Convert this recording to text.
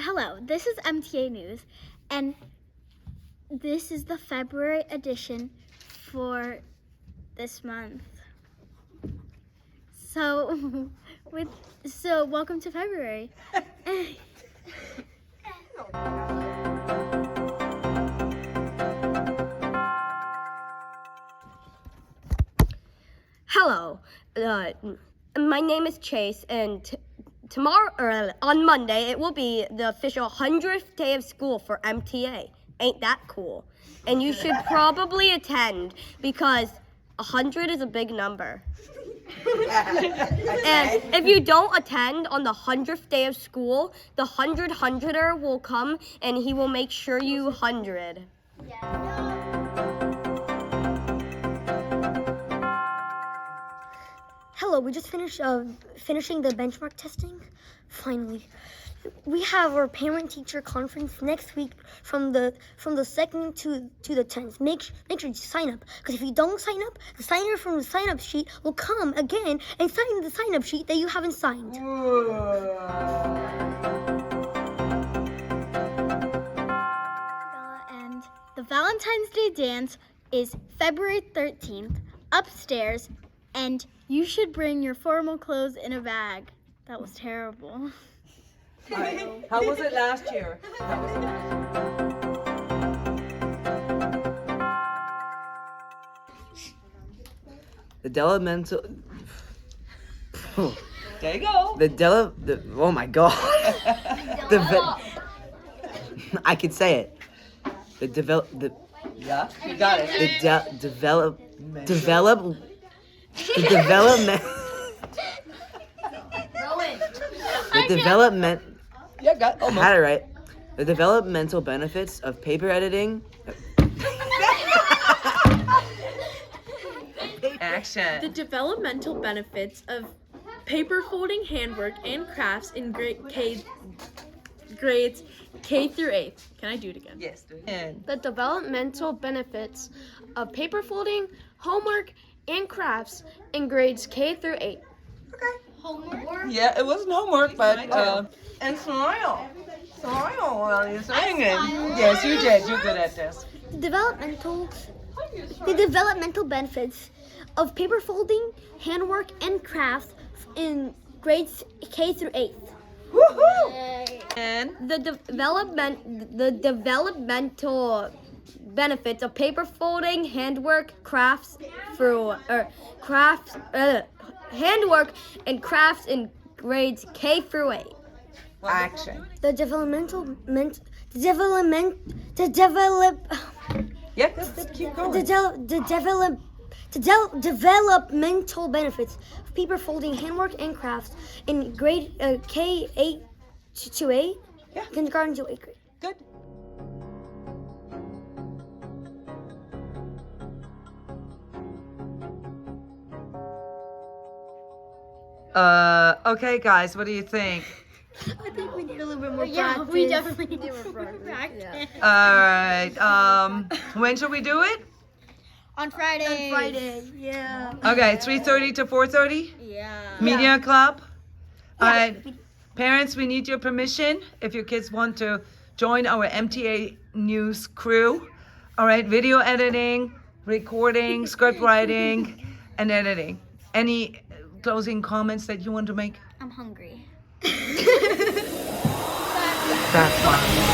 Hello, this is MTA News, and this is the February edition for this month. So, welcome to February. Hello, my name is Chase, and tomorrow, or on Monday, it will be the official 100th day of school for MTA. Ain't that cool? And you should probably attend because 100 is a big number. And if you don't attend on the 100th day of school, the 100-er will come and he will make sure you 100. Hello, we just finished finishing the benchmark testing. Finally, we have our parent-teacher conference next week from the 2nd to the 10th. Make sure you sign up, because if you don't sign up, the signer from the sign-up sheet will come again and sign the sign-up sheet that you haven't signed. And the Valentine's Day dance is February 13th upstairs, and you should bring your formal clothes in a bag. That was terrible. How was it last year? The developmental. There you go. Oh my god. I could say it. Yeah, you got it. The development. The development. Yeah, got I almost. had it right. The developmental benefits of paper editing. Action. The developmental benefits of paper folding, handwork, and crafts in grades K through 8th. Can I do it again? Yes, do it. The developmental benefits of paper folding, homework, and crafts in grades K through 8. Yeah, it wasn't homework, but and smile. Smile while you're saying it. Yes, you did. You're good at this. The developmental benefits of paper folding, handwork, and crafts in grades K through 8th. Woohoo! And The developmental benefits of paper folding, handwork, handwork and crafts in grades K through 8. action. The developmental Yeah, just keep going. developmental benefits of paper folding, handwork, and crafts in grade K8 to 8, Yeah. kindergarten to 8th grade. Good. Okay, guys, what do you think? I think we need a little bit more Yeah, we definitely need more practice. All right. When should we do it? On Friday. Friday, yeah. Okay, 3:30 to 4:30. Yeah. Media Club. All right. Parents, we need your permission if your kids want to join our MTA News crew. All right, video editing, recording, script writing, and editing. Any closing comments that you want to make? I'm hungry. That's fine.